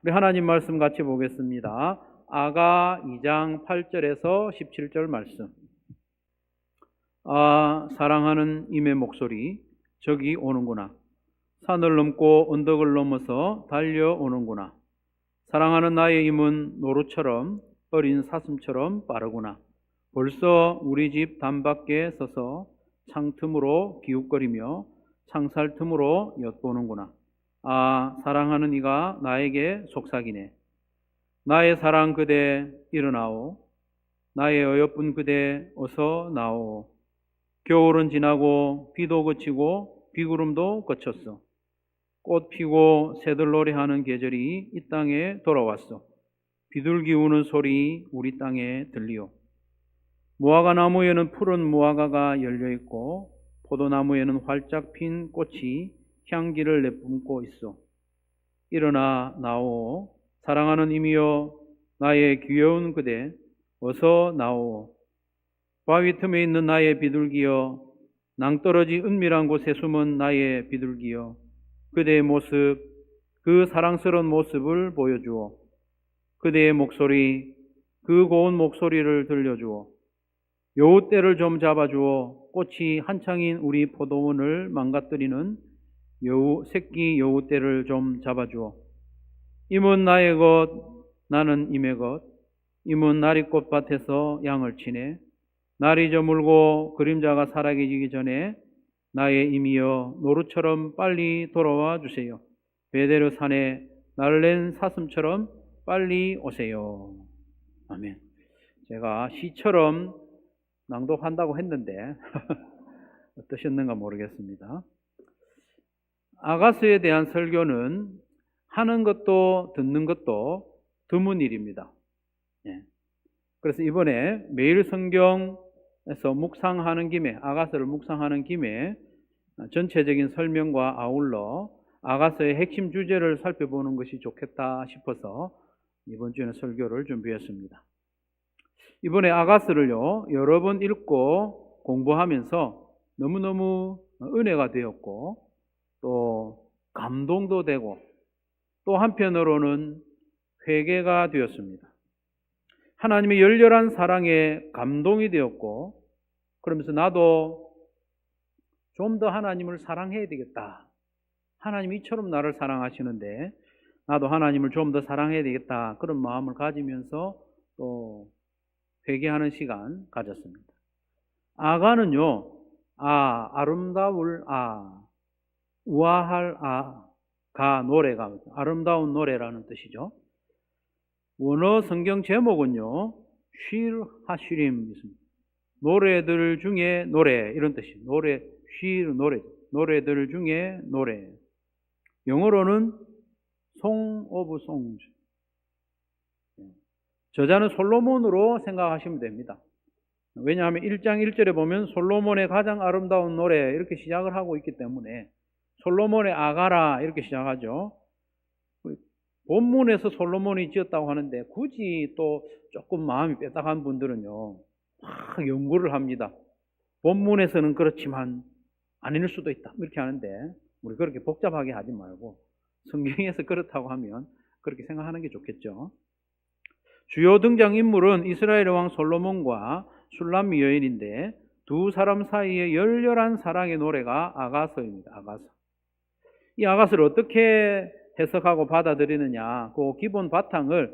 우리 하나님 말씀 같이 보겠습니다. 아가 2장 8절에서 17절 말씀. 사랑하는 임의 목소리, 저기 오는구나. 산을 넘고 언덕을 넘어서 달려오는구나. 사랑하는 나의 임은 노루처럼 어린 사슴처럼 빠르구나. 벌써 우리 집 단밖에 서서 창틈으로 기웃거리며 창살 틈으로 엿보는구나. 사랑하는 이가 나에게 속삭이네. 나의 사랑 그대 일어나오. 나의 어여쁜 그대 어서 나오. 겨울은 지나고 비도 그치고 비구름도 그쳤어. 꽃 피고 새들 노래하는 계절이 이 땅에 돌아왔어. 비둘기 우는 소리 우리 땅에 들리오. 무화과 나무에는 푸른 무화과가 열려있고 포도나무에는 활짝 핀 꽃이 향기를 내뿜고 있어. 일어나 나오. 사랑하는 임이여 나의 귀여운 그대 어서 나오. 바위 틈에 있는 나의 비둘기여 낭떠러지 은밀한 곳에 숨은 나의 비둘기여 그대의 모습, 그 사랑스러운 모습을 보여주어. 그대의 목소리, 그 고운 목소리를 들려주어. 여우떼를 좀 잡아주어. 꽃이 한창인 우리 포도원을 망가뜨리는 새끼 여우떼를 좀 잡아주어. 임은 나의 것, 나는 임의 것. 임은 나리꽃밭에서 양을 치네. 날이 저물고 그림자가 사라지기 전에 나의 임이여 노루처럼 빨리 돌아와 주세요. 베데르 산에 날랜 사슴처럼 빨리 오세요. 아멘. 제가 시처럼 낭독한다고 했는데 어떠셨는가 모르겠습니다. 아가서에 대한 설교는 하는 것도 듣는 것도 드문 일입니다. 그래서 이번에 매일 성경에서 묵상하는 김에, 아가서를 묵상하는 김에 전체적인 설명과 아울러 아가서의 핵심 주제를 살펴보는 것이 좋겠다 싶어서 이번 주에는 설교를 준비했습니다. 이번에 아가서를요 여러 번 읽고 공부하면서 너무너무 은혜가 되었고 또 감동도 되고 또 한편으로는 회개가 되었습니다. 하나님의 열렬한 사랑에 감동이 되었고 그러면서 나도 좀 더 하나님을 사랑해야 되겠다. 하나님이 이처럼 나를 사랑하시는데 나도 하나님을 좀 더 사랑해야 되겠다. 그런 마음을 가지면서 또 회개하는 시간 가졌습니다. 아가는요, 아름다울 우아할 노래가 아름다운 노래라는 뜻이죠. 원어 성경 제목은요, 쉴 하슈림 노래들 중에 노래 이런 뜻이에요. 노래들 중에 노래. 영어로는 Song of Songs. 저자는 솔로몬으로 생각하시면 됩니다. 왜냐하면 1장 1절에 보면 솔로몬의 가장 아름다운 노래 이렇게 시작을 하고 있기 때문에 솔로몬의 아가라 이렇게 시작하죠. 본문에서 솔로몬이 지었다고 하는데 굳이 또 조금 마음이 빼딱한 분들은요 막 연구를 합니다. 본문에서는 그렇지만 아닐 수도 있다 이렇게 하는데 우리 그렇게 복잡하게 하지 말고 성경에서 그렇다고 하면 그렇게 생각하는 게 좋겠죠. 주요 등장인물은 이스라엘의 왕 솔로몬과 슐람미 여인인데 두 사람 사이의 열렬한 사랑의 노래가 아가서입니다. 아가서. 이 아가서를 어떻게 해석하고 받아들이느냐, 그 기본 바탕을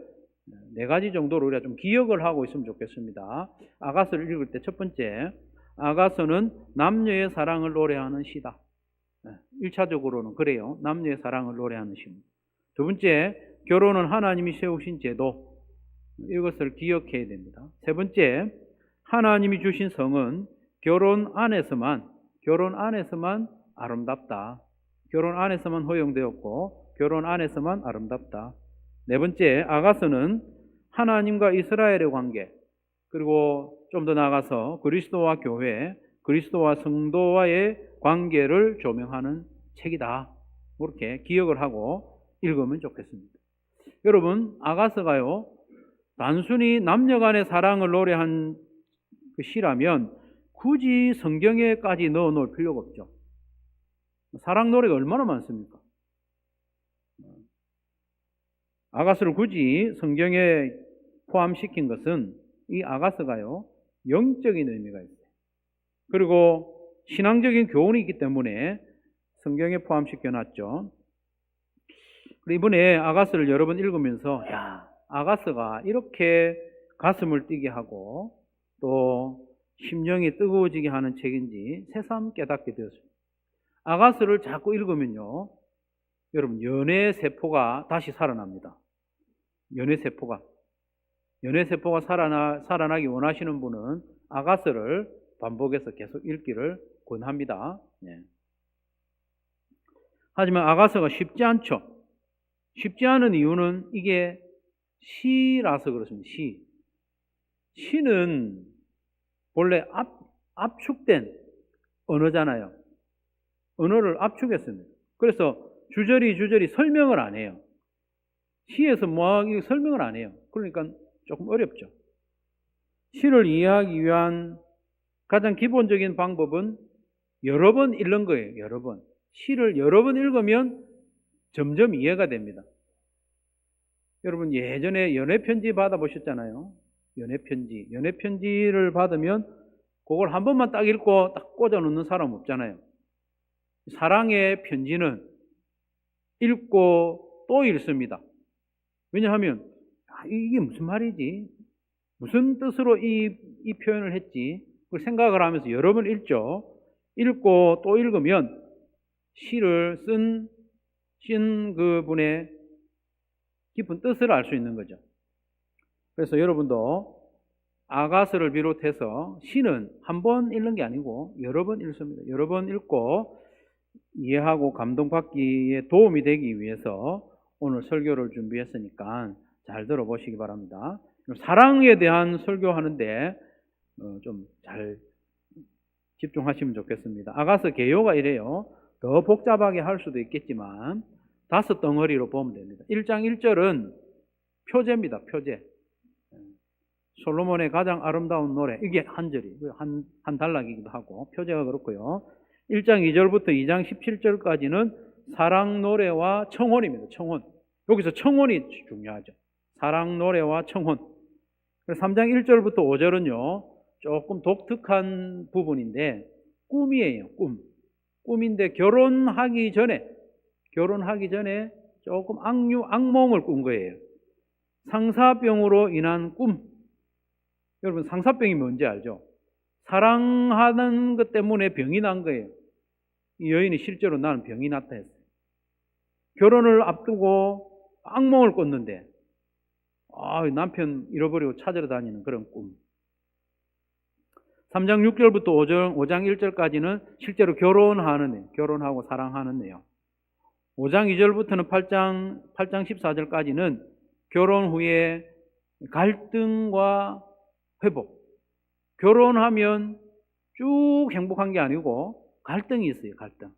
4가지 정도로 우리가 좀 기억을 하고 있으면 좋겠습니다. 아가서를 읽을 때 첫 번째, 아가서는 남녀의 사랑을 노래하는 시다. 1차적으로는 그래요. 남녀의 사랑을 노래하는 시입니다. 두 번째, 결혼은 하나님이 세우신 제도. 이것을 기억해야 됩니다. 세 번째, 하나님이 주신 성은 결혼 안에서만 아름답다. 결혼 안에서만 허용되었고 결혼 안에서만 아름답다. 네 번째, 아가서는 하나님과 이스라엘의 관계, 그리고 좀 더 나아가서 그리스도와 교회, 그리스도와 성도와의 관계를 조명하는 책이다. 그렇게 기억을 하고 읽으면 좋겠습니다. 여러분, 아가서가요 단순히 남녀 간의 사랑을 노래한 그 시라면 굳이 성경에까지 넣어 놓을 필요가 없죠. 사랑 노래가 얼마나 많습니까? 아가스를 굳이 성경에 포함시킨 것은 이 아가스가요, 영적인 의미가 있어요. 그리고 신앙적인 교훈이 있기 때문에 성경에 포함시켜 놨죠. 그리고 이번에 아가스를 여러 번 읽으면서 야, 아가스가 이렇게 가슴을 뛰게 하고 또 심령이 뜨거워지게 하는 책인지 새삼 깨닫게 되었습니다. 아가스를 자꾸 읽으면요, 여러분 연애 세포가 다시 살아납니다. 연애 세포가 살아나기 원하시는 분은 아가스를 반복해서 계속 읽기를 권합니다. 네. 하지만 아가스가 쉽지 않죠. 쉽지 않은 이유는 이게 시라서 그렇습니다. 시는 본래 압축된 언어잖아요. 언어를 압축했습니다. 그래서 주저리 설명을 안 해요. 시에서 뭐하기 설명을 안 해요. 그러니까 조금 어렵죠. 시를 이해하기 위한 가장 기본적인 방법은 여러 번 읽는 거예요. 여러 번. 시를 여러 번 읽으면 점점 이해가 됩니다. 여러분 예전에 연애편지 받아보셨잖아요. 연애편지를 받으면 그걸 한 번만 딱 읽고 딱 꽂아 놓는 사람 없잖아요. 사랑의 편지는 읽고 또 읽습니다. 왜냐하면 이게 무슨 말이지? 무슨 뜻으로 이 표현을 했지? 그걸 생각을 하면서 여러 번 읽죠. 읽고 또 읽으면 시를 쓴 그분의 깊은 뜻을 알 수 있는 거죠. 그래서 여러분도 아가스를 비롯해서 시는 한 번 읽는 게 아니고 여러 번 읽습니다. 여러 번 읽고 이해하고 감동받기에 도움이 되기 위해서 오늘 설교를 준비했으니까 잘 들어보시기 바랍니다. 사랑에 대한 설교하는데 좀 잘 집중하시면 좋겠습니다. 아가스 개요가 이래요. 더 복잡하게 할 수도 있겠지만 5덩어리로 보면 됩니다. 1장 1절은 표제입니다. 표제. 솔로몬의 가장 아름다운 노래, 이게 한 절이 한 단락이기도 하고 표제가 그렇고요. 1장 2절부터 2장 17절까지는 사랑 노래와 청혼입니다. 청혼. 여기서 청혼이 중요하죠. 사랑 노래와 청혼. 3장 1절부터 5절은요 조금 독특한 부분인데 꿈이에요. 꿈인데 결혼하기 전에 조금 악몽을 꾼 거예요. 상사병으로 인한 꿈. 여러분 상사병이 뭔지 알죠? 사랑하는 것 때문에 병이 난 거예요. 이 여인이 실제로 나는 병이 났다 했어요. 결혼을 앞두고 악몽을 꿨는데 남편 잃어버리고 찾으러 다니는 그런 꿈. 3장 6절부터 5장 1절까지는 실제로 결혼하고 사랑하는 내용. 5장 2절부터는 8장 14절까지는 결혼 후에 갈등과 회복. 결혼하면 쭉 행복한 게 아니고 갈등이 있어요. 갈등.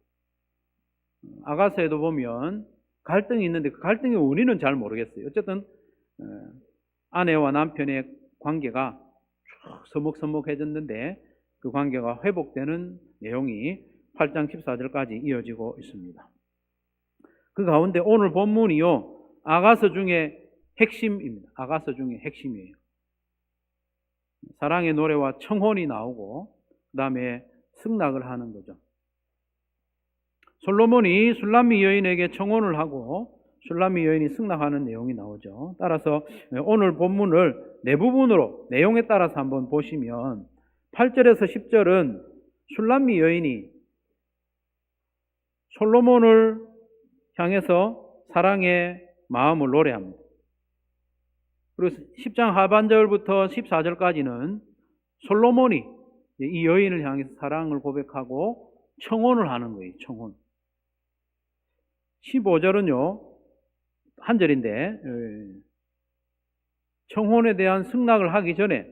아가서에도 보면 갈등이 있는데 그 갈등의 원인은 잘 모르겠어요. 어쨌든 아내와 남편의 관계가 쭉 서먹서먹해졌는데 그 관계가 회복되는 내용이 8장 14절까지 이어지고 있습니다. 그 가운데 오늘 본문이요 아가서 중에 핵심입니다. 아가서 중에 핵심이에요. 사랑의 노래와 청혼이 나오고 그 다음에 승낙을 하는 거죠. 솔로몬이 술람미 여인에게 청혼을 하고 술람미 여인이 승낙하는 내용이 나오죠. 따라서 오늘 본문을 네 부분으로 내용에 따라서 한번 보시면 8절에서 10절은 술람미 여인이 솔로몬을 향해서 사랑의 마음을 노래합니다. 그리고 10장 하반절부터 14절까지는 솔로몬이 이 여인을 향해서 사랑을 고백하고 청혼을 하는 거예요. 청혼. 15절은요. 한 절인데 청혼에 대한 승낙을 하기 전에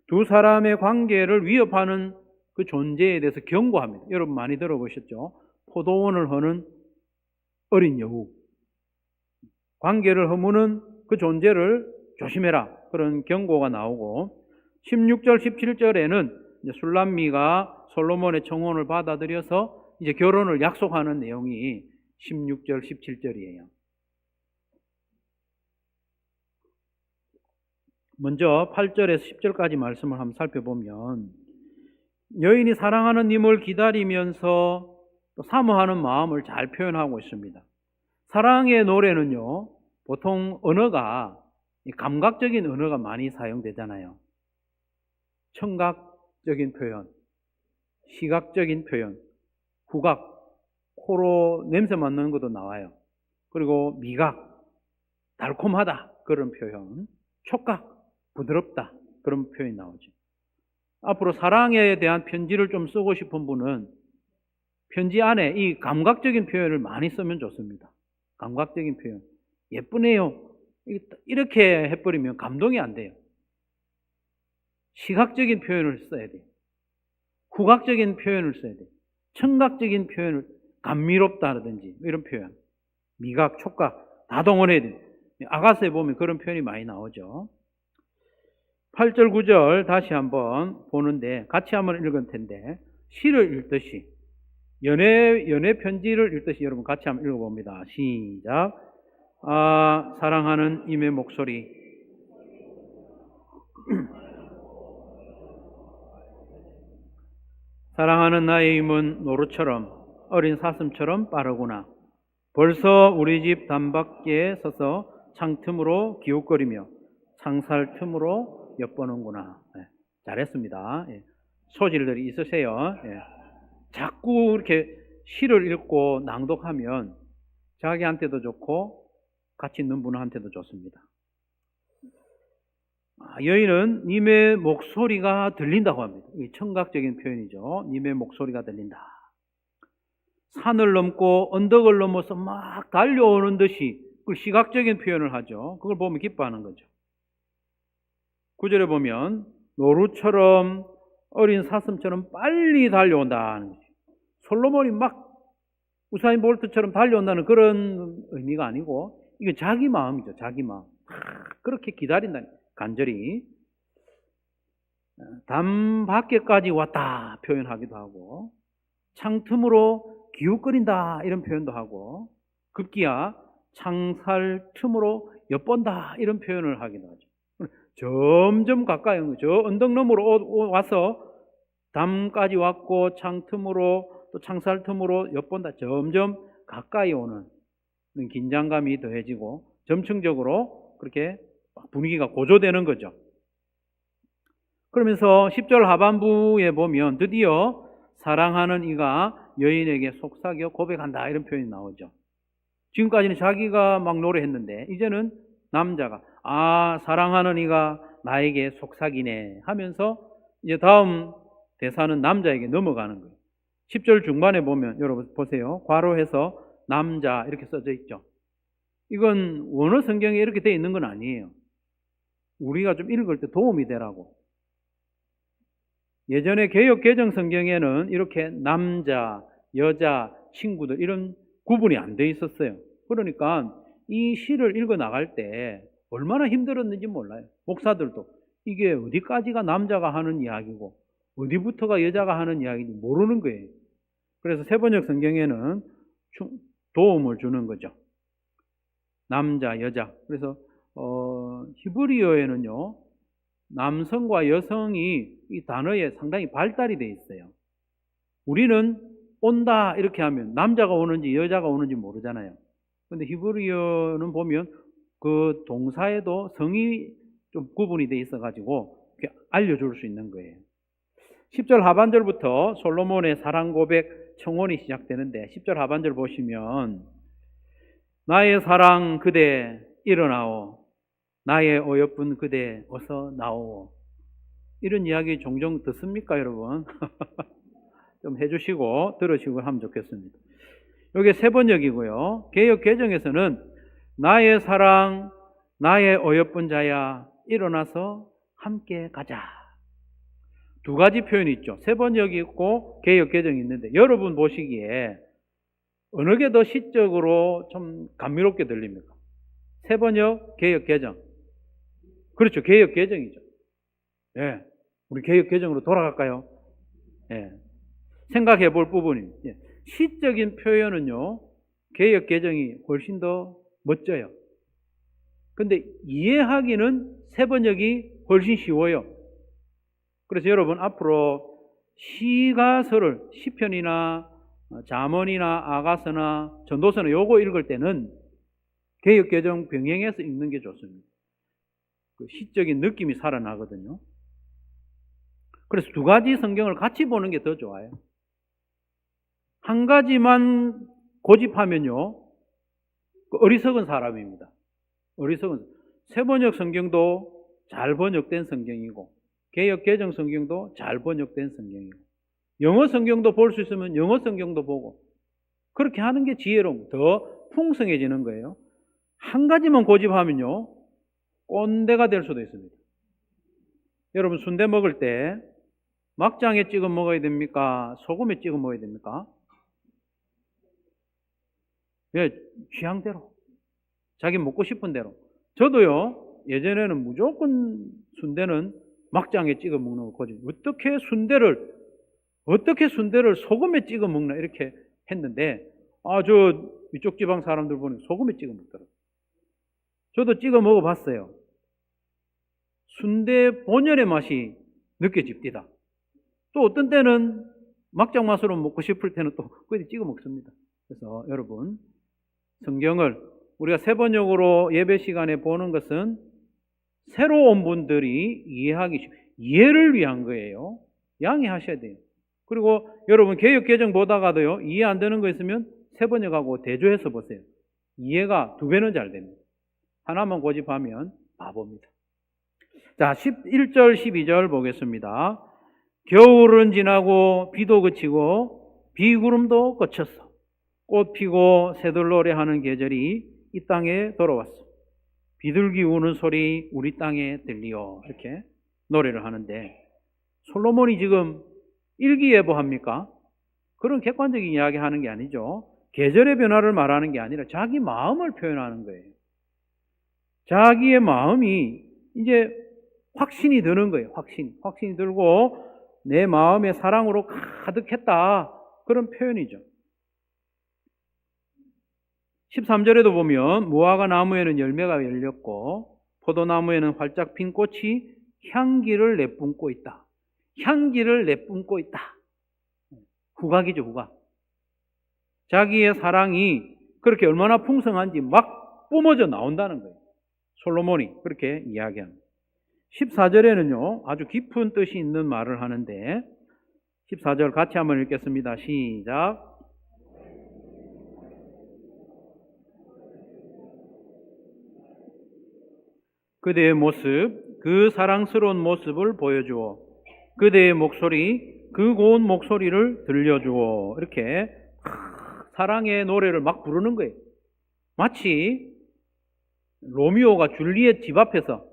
두 사람의 관계를 위협하는 그 존재에 대해서 경고합니다. 여러분 많이 들어보셨죠? 포도원을 허는 어린 여우. 관계를 허무는 그 존재를 조심해라. 그런 경고가 나오고 16절, 17절에는 술람미가 솔로몬의 청혼을 받아들여서 이제 결혼을 약속하는 내용이 16절, 17절이에요. 먼저 8절에서 10절까지 말씀을 한번 살펴보면 여인이 사랑하는 님을 기다리면서 또 사모하는 마음을 잘 표현하고 있습니다. 사랑의 노래는요, 보통 언어가 감각적인 언어가 많이 사용되잖아요. 청각적인 표현, 시각적인 표현, 후각, 코로 냄새 맡는 것도 나와요. 그리고 미각, 달콤하다 그런 표현, 촉각, 부드럽다 그런 표현이 나오죠. 앞으로 사랑에 대한 편지를 좀 쓰고 싶은 분은 편지 안에 이 감각적인 표현을 많이 쓰면 좋습니다. 감각적인 표현. 예쁘네요. 이렇게 해버리면 감동이 안 돼요. 시각적인 표현을 써야 돼요. 후각적인 표현을 써야 돼요. 청각적인 표현을 감미롭다라든지 이런 표현. 미각, 촉각 다 동원해야 돼요. 아가서에 보면 그런 표현이 많이 나오죠. 8절, 9절 다시 한번 보는데 같이 한번 읽을 텐데 시를 읽듯이 연애 편지를 읽듯이 여러분 같이 한번 읽어봅니다. 시작. 아, 사랑하는 임의 목소리. 사랑하는 나의 임은 노루처럼 어린 사슴처럼 빠르구나. 벌써 우리 집 단밖에 서서 창틈으로 기웃거리며 창살 틈으로 엿보는구나. 네, 잘했습니다. 예, 소질들이 있으세요. 예. 자꾸 이렇게 시를 읽고 낭독하면 자기한테도 좋고 같이 있는 분한테도 좋습니다. 여인은 님의 목소리가 들린다고 합니다. 이 청각적인 표현이죠. 님의 목소리가 들린다. 산을 넘고 언덕을 넘어서 막 달려오는 듯이 그 시각적인 표현을 하죠. 그걸 보면 기뻐하는 거죠. 9절에 보면 노루처럼 어린 사슴처럼 빨리 달려온다는 거죠. 솔로몬이 막 우사인 볼트처럼 달려온다는 그런 의미가 아니고 이게 자기 마음이죠. 자기 마음. 그렇게 기다린다는 간절히. 담 밖에까지 왔다 표현하기도 하고 창틈으로 기웃거린다 이런 표현도 하고 급기야 창살 틈으로 엿본다 이런 표현을 하기도 하죠. 점점 가까이 오는 거죠. 저 언덕 너머로 와서 담까지 왔고 창틈으로 또 창살 틈으로 엿본다. 점점 가까이 오는 긴장감이 더해지고 점층적으로 그렇게 분위기가 고조되는 거죠. 그러면서 10절 하반부에 보면 드디어 사랑하는 이가 여인에게 속삭여 고백한다 이런 표현이 나오죠. 지금까지는 자기가 막 노래했는데 이제는 남자가 아 사랑하는 이가 나에게 속삭이네 하면서 이제 다음 대사는 남자에게 넘어가는 거예요. 10절 중반에 보면 여러분 보세요. 괄호해서 남자 이렇게 써져 있죠. 이건 원어 성경에 이렇게 되어 있는 건 아니에요. 우리가 좀 읽을 때 도움이 되라고. 예전에 개역 개정 성경에는 이렇게 남자, 여자, 친구들 이런 구분이 안 돼 있었어요. 그러니까 이 시를 읽어 나갈 때 얼마나 힘들었는지 몰라요. 목사들도 이게 어디까지가 남자가 하는 이야기고 어디부터가 여자가 하는 이야기인지 모르는 거예요. 그래서 세번역 성경에는 도움을 주는 거죠. 남자, 여자. 그래서 히브리어에는요 남성과 여성이 이 단어에 상당히 발달이 돼 있어요. 우리는 온다 이렇게 하면 남자가 오는지 여자가 오는지 모르잖아요. 근데 히브리어는 보면 그 동사에도 성이 좀 구분이 돼 있어가지고 알려줄 수 있는 거예요. 10절 하반절부터 솔로몬의 사랑 고백 청혼이 시작되는데 10절 하반절 보시면 나의 사랑 그대 일어나오 나의 어여쁜 그대 어서 나오오 이런 이야기 종종 듣습니까 여러분? 좀 해주시고 들으시고 하면 좋겠습니다. 이게 세번역이고요. 개역 개정에서는 나의 사랑 나의 어여쁜 자야 일어나서 함께 가자. 두 가지 표현이 있죠. 세번역이 있고 개역 개정이 있는데 여러분 보시기에 어느 게 더 시적으로 좀 감미롭게 들립니까? 세번역, 개역 개정. 그렇죠. 개역 개정이죠. 예. 우리 개역 개정으로 돌아갈까요? 예. 생각해 볼 부분입니다. 예. 시적인 표현은요, 개역 개정이 훨씬 더 멋져요. 근데 이해하기는 새 번역이 훨씬 쉬워요. 그래서 여러분 앞으로 시가서를 시편이나 잠언이나 아가서나 전도서나 요거 읽을 때는 개역개정 병행해서 읽는 게 좋습니다. 그 시적인 느낌이 살아나거든요. 그래서 두 가지 성경을 같이 보는 게 더 좋아요. 한 가지만 고집하면요, 어리석은 사람입니다. 어리석은. 새 번역 성경도 잘 번역된 성경이고, 개역 개정 성경도 잘 번역된 성경이고, 영어 성경도 볼 수 있으면 영어 성경도 보고, 그렇게 하는 게 지혜로운, 더 풍성해지는 거예요. 한 가지만 고집하면요, 꼰대가 될 수도 있습니다. 여러분, 순대 먹을 때 막장에 찍어 먹어야 됩니까? 소금에 찍어 먹어야 됩니까? 예, 취향대로. 자기 먹고 싶은 대로. 저도요, 예전에는 무조건 순대는 막장에 찍어 먹는 거지. 어떻게 순대를 소금에 찍어 먹나 이렇게 했는데, 저 이쪽 지방 사람들 보니 소금에 찍어 먹더라고요. 저도 찍어 먹어봤어요. 순대 본연의 맛이 느껴집니다. 또 어떤 때는 막장 맛으로 먹고 싶을 때는 또 거기 찍어 먹습니다. 그래서 여러분, 성경을 우리가 새 번역으로 예배 시간에 보는 것은 새로 온 분들이 이해를 위한 거예요. 양해하셔야 돼요. 그리고 여러분 개역 개정 보다가도요, 이해 안 되는 거 있으면 새 번역하고 대조해서 보세요. 이해가 2배는 잘 됩니다. 하나만 고집하면 바보입니다. 자, 11절 12절 보겠습니다. 겨울은 지나고 비도 그치고 비구름도 그쳤어. 꽃 피고 새들 노래하는 계절이 이 땅에 돌아왔어. 비둘기 우는 소리 우리 땅에 들리요. 이렇게 노래를 하는데, 솔로몬이 지금 일기예보합니까? 그런 객관적인 이야기 하는 게 아니죠. 계절의 변화를 말하는 게 아니라 자기 마음을 표현하는 거예요. 자기의 마음이 이제 확신이 드는 거예요. 확신이 들고 내 마음의 사랑으로 가득했다. 그런 표현이죠. 13절에도 보면 무화과 나무에는 열매가 열렸고 포도나무에는 활짝 핀 꽃이 향기를 내뿜고 있다. 향기를 내뿜고 있다. 후각이죠, 후각. 자기의 사랑이 그렇게 얼마나 풍성한지 막 뿜어져 나온다는 거예요. 솔로몬이 그렇게 이야기합니다. 14절에는요, 아주 깊은 뜻이 있는 말을 하는데, 14절 같이 한번 읽겠습니다. 시작. 그대의 모습, 그 사랑스러운 모습을 보여주어 그대의 목소리, 그 고운 목소리를 들려주어. 이렇게 사랑의 노래를 막 부르는 거예요. 마치 로미오가 줄리엣 집 앞에서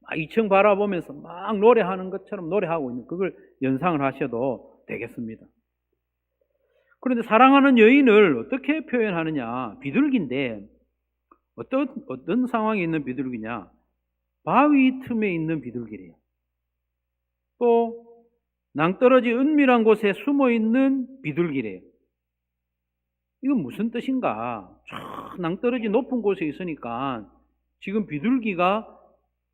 2층 바라보면서 막 노래하는 것처럼 노래하고 있는, 그걸 연상을 하셔도 되겠습니다. 그런데 사랑하는 여인을 어떻게 표현하느냐? 비둘기인데 어떤 상황에 있는 비둘기냐? 바위 틈에 있는 비둘기래요. 또 낭떠러지 은밀한 곳에 숨어 있는 비둘기래요. 이건 무슨 뜻인가? 저 낭떠러지 높은 곳에 있으니까 지금 비둘기가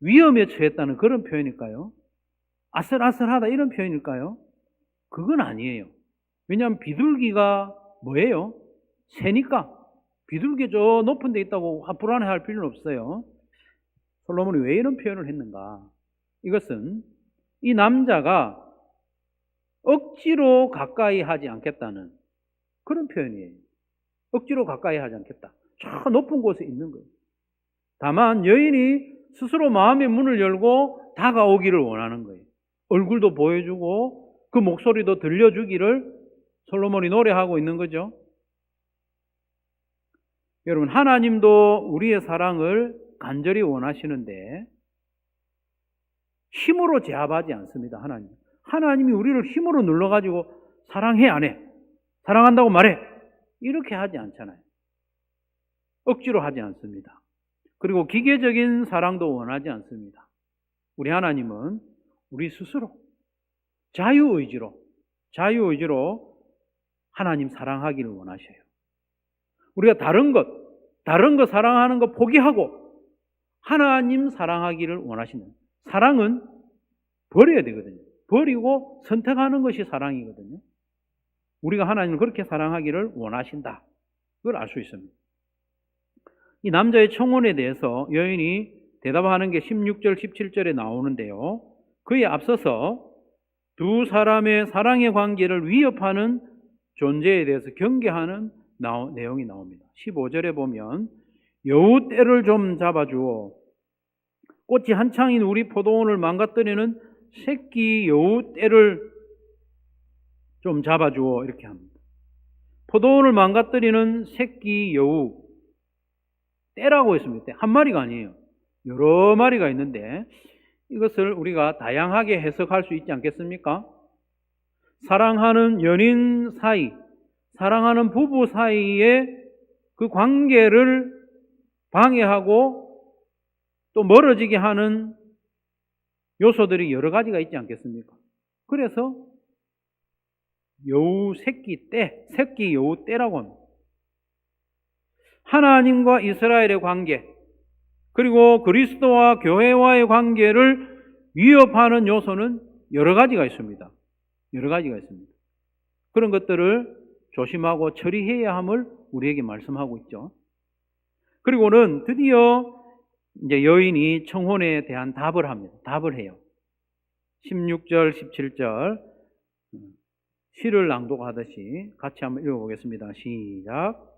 위험에 처했다는 그런 표현일까요? 아슬아슬하다 이런 표현일까요? 그건 아니에요. 왜냐하면 비둘기가 뭐예요? 새니까. 비둘기 저 높은 데 있다고 불안해할 필요는 없어요. 솔로몬이 왜 이런 표현을 했는가? 이것은 이 남자가 억지로 가까이 하지 않겠다는 그런 표현이에요. 억지로 가까이 하지 않겠다. 저 높은 곳에 있는 거예요. 다만 여인이 스스로 마음의 문을 열고 다가오기를 원하는 거예요. 얼굴도 보여주고 그 목소리도 들려주기를 솔로몬이 노래하고 있는 거죠. 여러분, 하나님도 우리의 사랑을 간절히 원하시는데 힘으로 제압하지 않습니다. 하나님이 우리를 힘으로 눌러가지고 사랑해 안 해? 사랑한다고 말해? 이렇게 하지 않잖아요. 억지로 하지 않습니다. 그리고 기계적인 사랑도 원하지 않습니다. 우리 하나님은 우리 스스로 자유의지로 하나님 사랑하기를 원하셔요. 우리가 다른 것 사랑하는 거 포기하고 하나님 사랑하기를 원하시는, 사랑은 버려야 되거든요. 버리고 선택하는 것이 사랑이거든요. 우리가 하나님을 그렇게 사랑하기를 원하신다. 그걸 알 수 있습니다. 이 남자의 청혼에 대해서 여인이 대답하는 게 16절, 17절에 나오는데요. 그에 앞서서 두 사람의 사랑의 관계를 위협하는 존재에 대해서 경계하는 내용이 나옵니다. 15절에 보면 여우 떼를 좀 잡아주어 꽃이 한창인 우리 포도원을 망가뜨리는 새끼 여우 떼를 좀 잡아주어 이렇게 합니다. 포도원을 망가뜨리는 새끼 여우 떼라고 했습니다. 한 마리가 아니에요. 여러 마리가 있는데 이것을 우리가 다양하게 해석할 수 있지 않겠습니까? 사랑하는 연인 사이, 사랑하는 부부 사이의 그 관계를 방해하고 또 멀어지게 하는 요소들이 여러 가지가 있지 않겠습니까? 그래서 여우 새끼 떼, 새끼 여우 떼라고 합니다. 하나님과 이스라엘의 관계, 그리고 그리스도와 교회와의 관계를 위협하는 요소는 여러 가지가 있습니다. 여러 가지가 있습니다. 그런 것들을 조심하고 처리해야 함을 우리에게 말씀하고 있죠. 그리고는 드디어 이제 여인이 청혼에 대한 답을 합니다. 답을 해요. 16절, 17절 시를 낭독하듯이 같이 한번 읽어보겠습니다. 시작.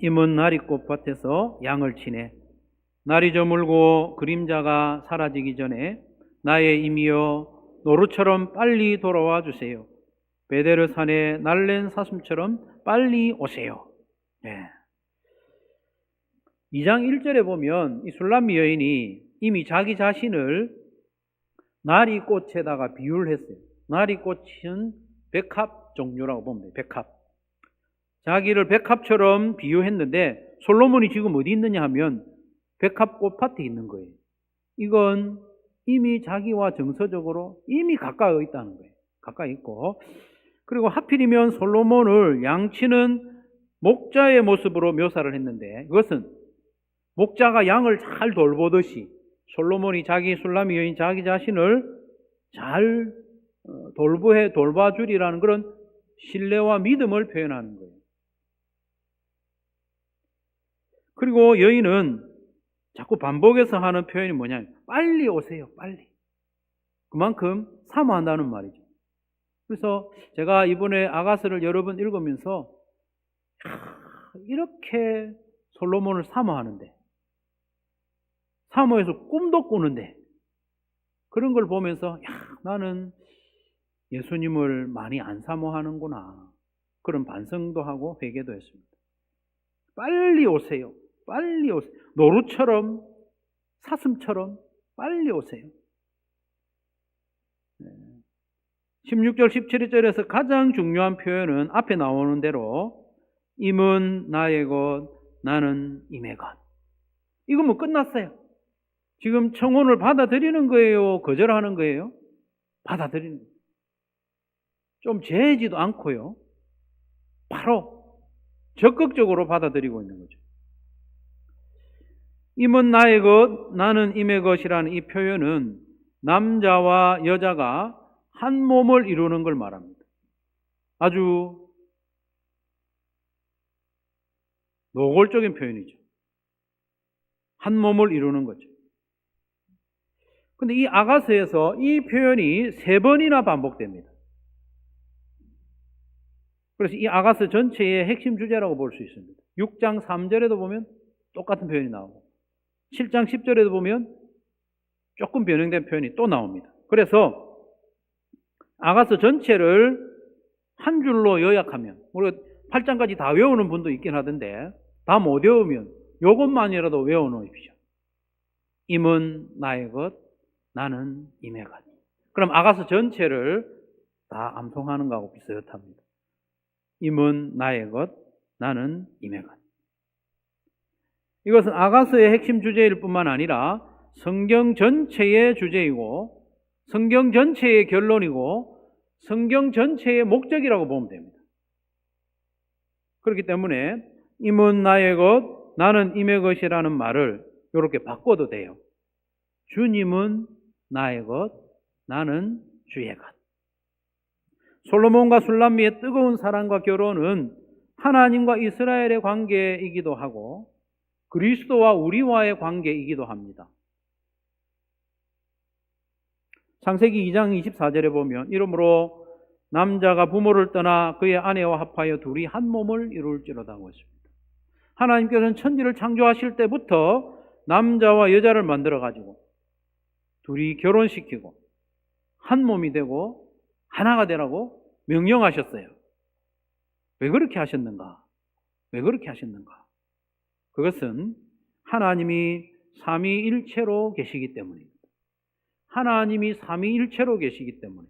임은 나리꽃밭에서 양을 치네. 날이 저물고 그림자가 사라지기 전에 나의 임이여 노루처럼 빨리 돌아와 주세요. 베데르 산에 날랜 사슴처럼 빨리 오세요. 네. 2장 1절에 보면 이 술람미 여인이 이미 자기 자신을 나리꽃에다가 비유를 했어요. 나리꽃은 백합 종류라고 보면 돼요. 백합. 자기를 백합처럼 비유했는데 솔로몬이 지금 어디 있느냐 하면 백합꽃 밭에 있는 거예요. 이건 이미 자기와 정서적으로 이미 가까이 있다는 거예요. 가까이 있고, 그리고 하필이면 솔로몬을 양치는 목자의 모습으로 묘사를 했는데 이것은 목자가 양을 잘 돌보듯이 솔로몬이 자기 술람미 여인 자기 자신을 잘 돌봐주리라는 그런 신뢰와 믿음을 표현하는 거예요. 그리고 여인은 자꾸 반복해서 하는 표현이 뭐냐면 빨리 오세요. 빨리. 그만큼 사모한다는 말이죠. 그래서 제가 이번에 아가스를 여러 번 읽으면서 이렇게 솔로몬을 사모하는데, 사모해서 꿈도 꾸는데, 그런 걸 보면서 나는 예수님을 많이 안 사모하는구나, 그런 반성도 하고 회개도 했습니다. 빨리 오세요. 빨리 오세요. 노루처럼, 사슴처럼 빨리 오세요. 16절, 17절에서 가장 중요한 표현은 앞에 나오는 대로 임은 나의 것, 나는 임의 것. 이건 뭐 끝났어요. 지금 청혼을 받아들이는 거예요? 거절하는 거예요? 받아들이는 거예요. 좀 재지도 않고요. 바로 적극적으로 받아들이고 있는 거죠. 임은 나의 것, 나는 임의 것이라는 이 표현은 남자와 여자가 한 몸을 이루는 걸 말합니다. 아주 노골적인 표현이죠. 한 몸을 이루는 거죠. 근데 이 아가스에서 이 표현이 3번이나 반복됩니다. 그래서 이 아가스 전체의 핵심 주제라고 볼 수 있습니다. 6장 3절에도 보면 똑같은 표현이 나오고 7장 10절에도 보면 조금 변형된 표현이 또 나옵니다. 그래서 아가스 전체를 한 줄로 요약하면, 우리가 8장까지 다 외우는 분도 있긴 하던데 다 못 외우면 이것만이라도 외워놓으십시오. 임은 나의 것, 나는 임의 것. 그럼 아가스 전체를 다 암송하는 것하고 비슷합니다. 임은 나의 것, 나는 임의 것. 이것은 아가스의 핵심 주제일 뿐만 아니라 성경 전체의 주제이고 성경 전체의 결론이고 성경 전체의 목적이라고 보면 됩니다. 그렇기 때문에 임은 나의 것, 나는 임의 것이라는 말을 이렇게 바꿔도 돼요. 주님은 나의 것, 나는 주의 것. 솔로몬과 술람미의 뜨거운 사랑과 결혼은 하나님과 이스라엘의 관계이기도 하고 그리스도와 우리와의 관계이기도 합니다. 창세기 2장 24절에 보면 이러므로 남자가 부모를 떠나 그의 아내와 합하여 둘이 한 몸을 이룰지로다 하고 있습니다. 하나님께서는 천지를 창조하실 때부터 남자와 여자를 만들어가지고 둘이 결혼시키고 한 몸이 되고 하나가 되라고 명령하셨어요. 왜 그렇게 하셨는가? 왜 그렇게 하셨는가? 그것은 하나님이 삼위일체로 계시기 때문입니다. 하나님이 삼위일체로 계시기 때문에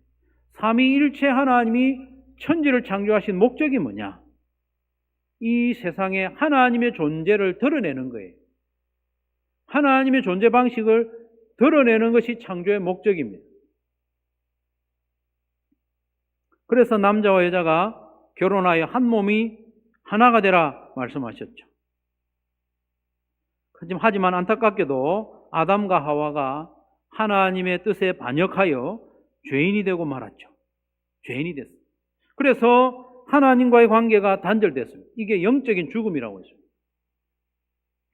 삼위일체 하나님이 천지를 창조하신 목적이 뭐냐? 이 세상에 하나님의 존재를 드러내는 거예요. 하나님의 존재 방식을 드러내는 것이 창조의 목적입니다. 그래서 남자와 여자가 결혼하여 한 몸이 하나가 되라 말씀하셨죠. 하지만 안타깝게도 아담과 하와가 하나님의 뜻에 반역하여 죄인이 되고 말았죠. 죄인이 됐어요. 그래서 하나님과의 관계가 단절됐습니다. 이게 영적인 죽음이라고 했습니다.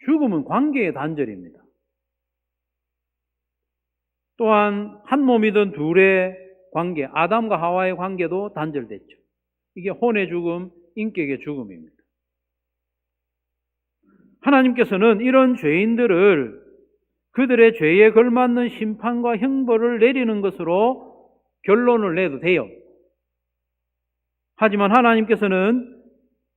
죽음은 관계의 단절입니다. 또한 한 몸이든 둘의 관계, 아담과 하와의 관계도 단절됐죠. 이게 혼의 죽음, 인격의 죽음입니다. 하나님께서는 이런 죄인들을 그들의 죄에 걸맞는 심판과 형벌을 내리는 것으로 결론을 내도 돼요. 하지만 하나님께서는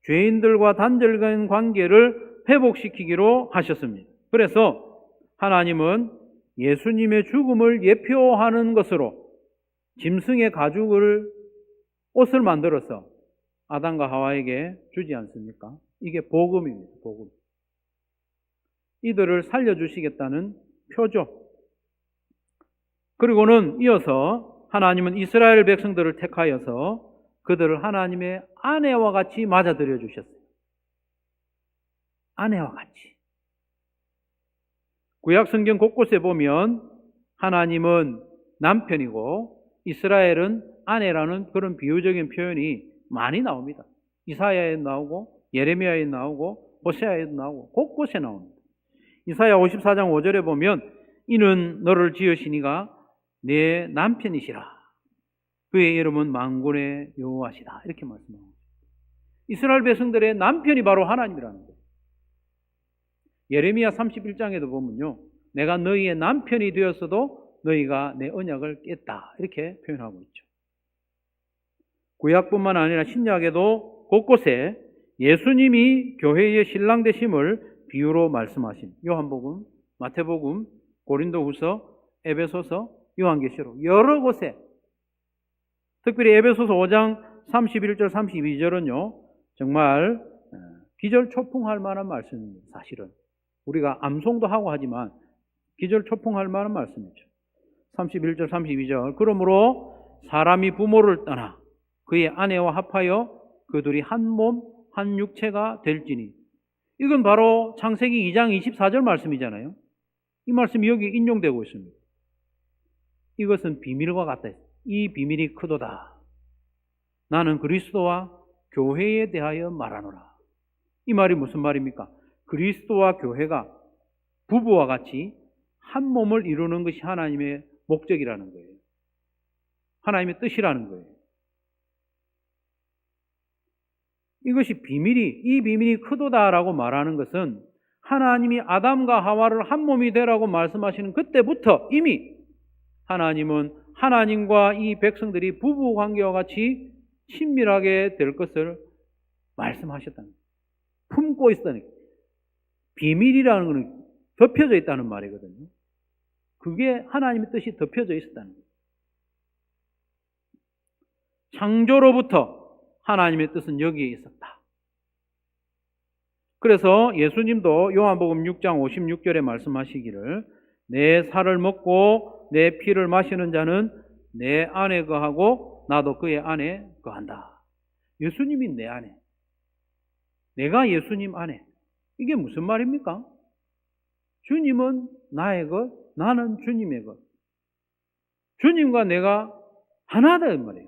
죄인들과 단절된 관계를 회복시키기로 하셨습니다. 그래서 하나님은 예수님의 죽음을 예표하는 것으로 짐승의 가죽을 옷을 만들어서 아담과 하와에게 주지 않습니까? 이게 복음입니다. 복음. 이들을 살려주시겠다는 표죠. 그리고는 이어서 하나님은 이스라엘 백성들을 택하여서 그들을 하나님의 아내와 같이 맞아들여 주셨어요. 아내와 같이. 구약 성경 곳곳에 보면 하나님은 남편이고 이스라엘은 아내라는 그런 비유적인 표현이 많이 나옵니다. 이사야에 나오고 예레미야에 나오고 호세아에도 나오고 곳곳에 나옵니다. 이사야 54장 5절에 보면 이는 너를 지으시니가 내 남편이시라. 그의 이름은 만군의 여호와시다. 이렇게 말씀합니다. 이스라엘 백성들의 남편이 바로 하나님이라는 거예요. 예레미야 31장에도 보면요. 내가 너희의 남편이 되었어도 너희가 내 언약을 깼다. 이렇게 표현하고 있죠. 구약뿐만 아니라 신약에도 곳곳에 예수님이 교회의 신랑 되심을 비유로 말씀하신 요한복음, 마태복음, 고린도후서, 에베소서, 요한계시록 여러 곳에 특별히 에베소서 5장 31절 32절은요. 정말 기절초풍할 만한 말씀입니다. 사실은 우리가 암송도 하고 하지만 기절초풍할 만한 말씀이죠. 31절 32절 그러므로 사람이 부모를 떠나 그의 아내와 합하여 그들이 한 몸 한 육체가 될지니 이건 바로 창세기 2장 24절 말씀이잖아요. 이 말씀이 여기 인용되고 있습니다. 이것은 비밀과 같다. 이 비밀이 크도다. 나는 그리스도와 교회에 대하여 말하노라. 이 말이 무슨 말입니까? 그리스도와 교회가 부부와 같이 한 몸을 이루는 것이 하나님의 목적이라는 거예요. 하나님의 뜻이라는 거예요. 이것이 이 비밀이 크도다라고 말하는 것은 하나님이 아담과 하와를 한 몸이 되라고 말씀하시는 그때부터 이미 하나님은 하나님과 이 백성들이 부부 관계와 같이 친밀하게 될 것을 말씀하셨다는 거예요. 품고 있다는 거예요. 비밀이라는 것은 덮여져 있다는 말이거든요. 그게 하나님의 뜻이 덮여져 있었다는 거예요. 창조로부터 하나님의 뜻은 여기에 있었다. 그래서 예수님도 요한복음 6장 56절에 말씀하시기를 내 살을 먹고 내 피를 마시는 자는 내 안에 거하고 나도 그의 안에 거한다. 예수님이 내 안에, 내가 예수님 안에. 이게 무슨 말입니까? 주님은 나의 것, 나는 주님의 것. 주님과 내가 하나다 이 말이에요.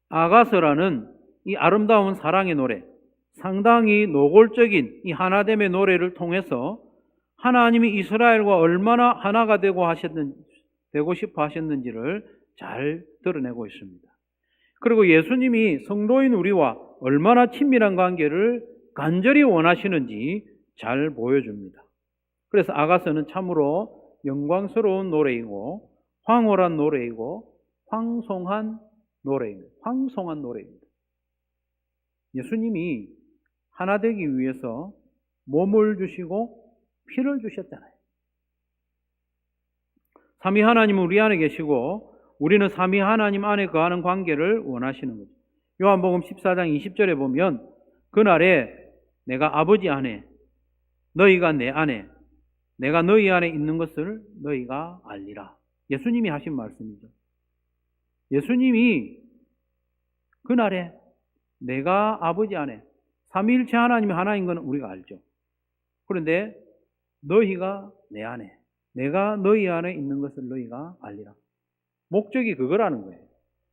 아가서라는 이 아름다운 사랑의 노래, 상당히 노골적인 이 하나됨의 노래를 통해서 하나님이 이스라엘과 얼마나 하나가 되고 싶어 하셨는지를 잘 드러내고 있습니다. 그리고 예수님이 성도인 우리와 얼마나 친밀한 관계를 간절히 원하시는지 잘 보여줍니다. 그래서 아가서는 참으로 영광스러운 노래이고 황홀한 노래이고 황송한 노래입니다. 예수님이 하나 되기 위해서 몸을 주시고 피를 주셨잖아요. 삼위 하나님은 우리 안에 계시고 우리는 삼위 하나님 안에 거하는 관계를 원하시는 거죠. 요한복음 14장 20절에 보면 그날에 내가 아버지 안에 너희가 내 안에 내가 너희 안에 있는 것을 너희가 알리라. 예수님이 하신 말씀이죠. 예수님이 그날에 내가 아버지 안에 삼위일체 하나님이 하나인 건 우리가 알죠. 그런데 너희가 내 안에 내가 너희 안에 있는 것을 너희가 알리라. 목적이 그거라는 거예요.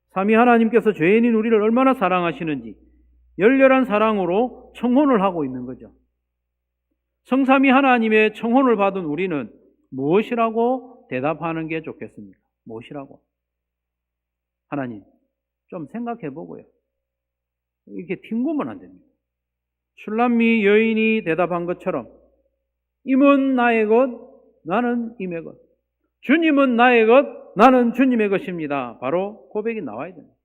삼위 하나님께서 죄인인 우리를 얼마나 사랑하시는지 열렬한 사랑으로 청혼을 하고 있는 거죠. 성삼위 하나님의 청혼을 받은 우리는 무엇이라고 대답하는 게 좋겠습니까? 무엇이라고? 하나님, 좀 생각해 보고요. 이렇게 튕구면 안 됩니다. 슐람미 여인이 대답한 것처럼 임은 나의 것, 나는 임의 것. 주님은 나의 것, 나는 주님의 것입니다. 바로 고백이 나와야 됩니다.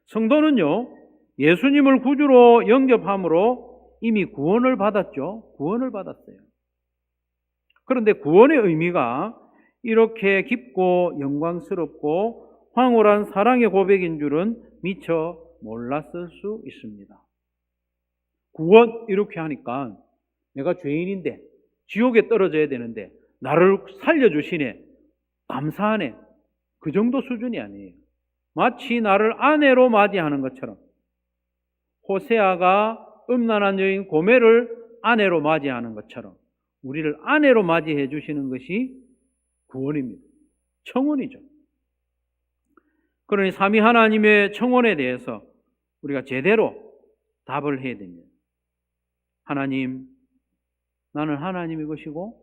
성도는요, 예수님을 구주로 영접함으로 이미 구원을 받았죠. 구원을 받았어요. 그런데 구원의 의미가 이렇게 깊고 영광스럽고 황홀한 사랑의 고백인 줄은 미처 몰랐을 수 있습니다. 구원 이렇게 하니까 내가 죄인인데 지옥에 떨어져야 되는데 나를 살려주시네, 감사하네, 그 정도 수준이 아니에요. 마치 나를 아내로 맞이하는 것처럼 호세아가 음란한 여인 고멜을 아내로 맞이하는 것처럼 우리를 아내로 맞이해 주시는 것이 구원입니다. 청혼이죠. 그러니 삼위 하나님의 청혼에 대해서 우리가 제대로 답을 해야 됩니다. 하나님, 나는 하나님의 것이고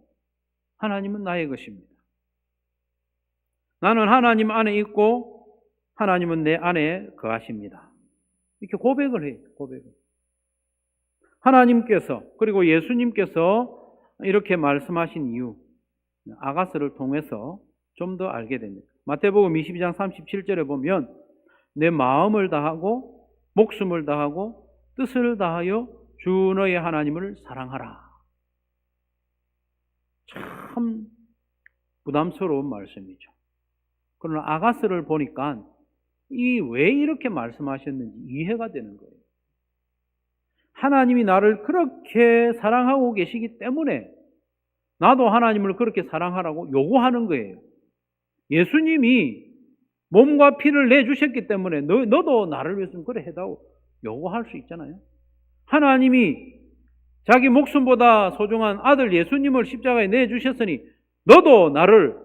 하나님은 나의 것입니다. 나는 하나님 안에 있고 하나님은 내 안에 거하십니다. 이렇게 고백을 해요. 고백을. 하나님께서 그리고 예수님께서 이렇게 말씀하신 이유, 아가서를 통해서 좀 더 알게 됩니다. 마태복음 22장 37절에 보면 내 마음을 다하고 목숨을 다하고 뜻을 다하여 주 너의 하나님을 사랑하라. 참 부담스러운 말씀이죠. 그러나 아가서를 보니까 왜 이렇게 말씀하셨는지 이해가 되는 거예요. 하나님이 나를 그렇게 사랑하고 계시기 때문에 나도 하나님을 그렇게 사랑하라고 요구하는 거예요. 예수님이 몸과 피를 내주셨기 때문에 너도 나를 위해서 그래 해다오 요구할 수 있잖아요. 하나님이 자기 목숨보다 소중한 아들 예수님을 십자가에 내주셨으니 너도 나를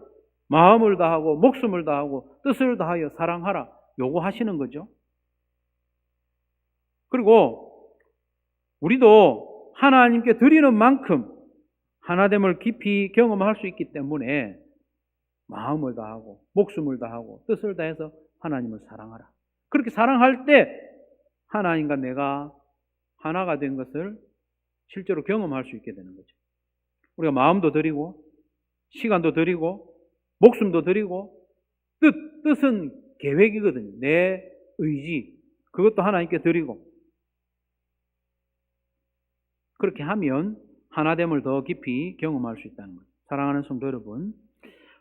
마음을 다하고 목숨을 다하고 뜻을 다하여 사랑하라 요구하시는 거죠. 그리고 우리도 하나님께 드리는 만큼 하나됨을 깊이 경험할 수 있기 때문에 마음을 다하고 목숨을 다하고 뜻을 다해서 하나님을 사랑하라. 그렇게 사랑할 때 하나님과 내가 하나가 된 것을 실제로 경험할 수 있게 되는 거죠. 우리가 마음도 드리고 시간도 드리고 목숨도 드리고 뜻은 계획이거든요. 내 의지 그것도 하나님께 드리고 그렇게 하면 하나됨을 더 깊이 경험할 수 있다는 거예요. 사랑하는 성도 여러분,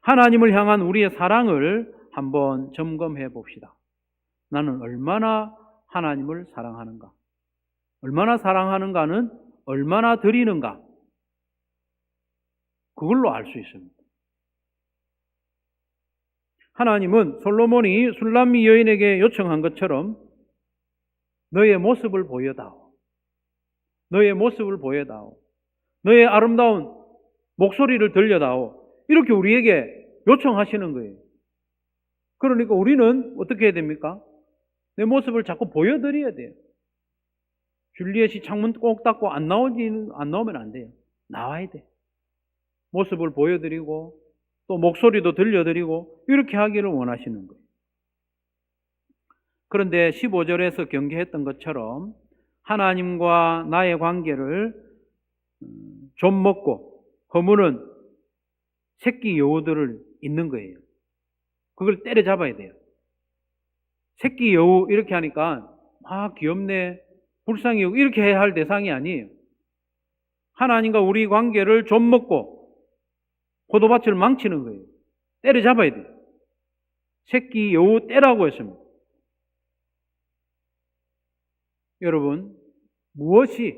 하나님을 향한 우리의 사랑을 한번 점검해 봅시다. 나는 얼마나 하나님을 사랑하는가? 얼마나 사랑하는가는 얼마나 드리는가? 그걸로 알 수 있습니다. 하나님은 솔로몬이 술람미 여인에게 요청한 것처럼 너의 모습을 보여다오. 너의 모습을 보여다오. 너의 아름다운 목소리를 들려다오. 이렇게 우리에게 요청하시는 거예요. 그러니까 우리는 어떻게 해야 됩니까? 내 모습을 자꾸 보여드려야 돼요. 줄리엣이 창문 꼭 닫고 안 나오면 안 돼요. 나와야 돼. 모습을 보여드리고 또 목소리도 들려드리고 이렇게 하기를 원하시는 거예요. 그런데 15절에서 경계했던 것처럼 하나님과 나의 관계를 좀 먹고 허무는 새끼 여우들을 잇는 거예요. 그걸 때려잡아야 돼요. 새끼 여우 이렇게 하니까 귀엽네, 불쌍히 여고 이렇게 해야 할 대상이 아니에요. 하나님과 우리 관계를 좀 먹고 포도밭을 망치는 거예요. 때려잡아야 돼요. 새끼 여우 떼라고 했습니다. 여러분, 무엇이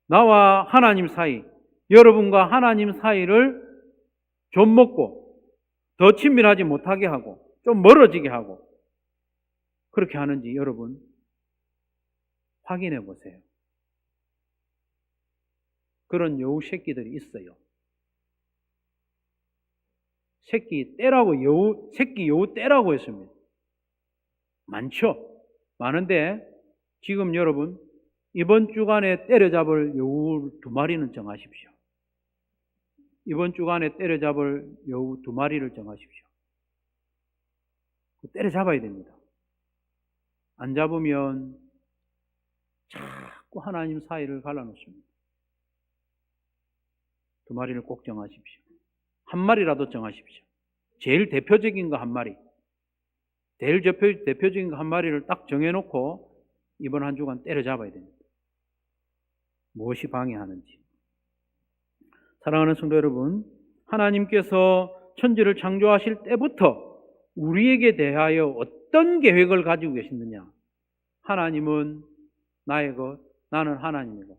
나와 하나님 사이, 여러분과 하나님 사이를 좀 먹고 더 친밀하지 못하게 하고 좀 멀어지게 하고 그렇게 하는지 여러분 확인해 보세요. 그런 여우 새끼들이 있어요. 새끼 여우 떼라고 했습니다. 많죠? 많은데 지금 여러분 이번 주간에 때려잡을 여우 2마리는 정하십시오. 이번 주간에 때려잡을 여우 2마리를 정하십시오. 때려잡아야 됩니다. 안 잡으면 자꾸 하나님 사이를 갈라놓습니다. 2마리를 꼭 정하십시오. 1마리라도 정하십시오. 제일 대표적인 거 1마리. 제일 대표적인 거 1마리를 딱 정해놓고 이번 한 주간 때려잡아야 됩니다. 무엇이 방해하는지. 사랑하는 성도 여러분, 하나님께서 천지를 창조하실 때부터 우리에게 대하여 어떤 계획을 가지고 계시느냐? 하나님은 나의 것, 나는 하나님의 것.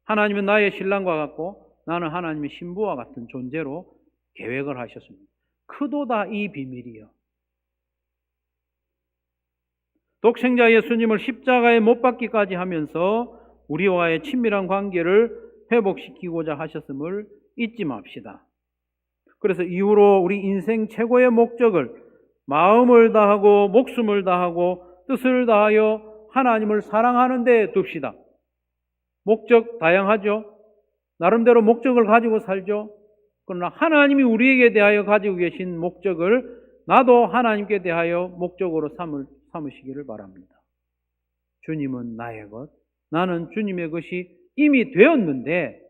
하나님은 나의 신랑과 같고 나는 하나님의 신부와 같은 존재로 계획을 하셨습니다. 크도다 이 비밀이요. 독생자 예수님을 십자가에 못 박기까지 하면서 우리와의 친밀한 관계를 회복시키고자 하셨음을 잊지 맙시다. 그래서 이후로 우리 인생 최고의 목적을 마음을 다하고 목숨을 다하고 뜻을 다하여 하나님을 사랑하는 데 둡시다. 목적 다양하죠. 나름대로 목적을 가지고 살죠. 그러나 하나님이 우리에게 대하여 가지고 계신 목적을 나도 하나님께 대하여 목적으로 삼으시기를 바랍니다. 주님은 나의 것, 나는 주님의 것이 이미 되었는데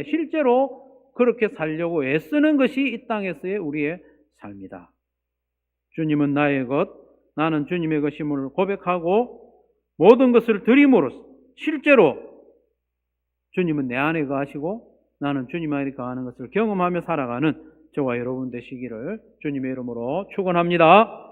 실제로 그렇게 살려고 애쓰는 것이 이 땅에서의 우리의 삶이다. 주님은 나의 것, 나는 주님의 것임을 고백하고 모든 것을 드림으로써 실제로 주님은 내 안에 거하시고 나는 주님 안에 거하는 것을 경험하며 살아가는 저와 여러분 되시기를 주님의 이름으로 축원합니다.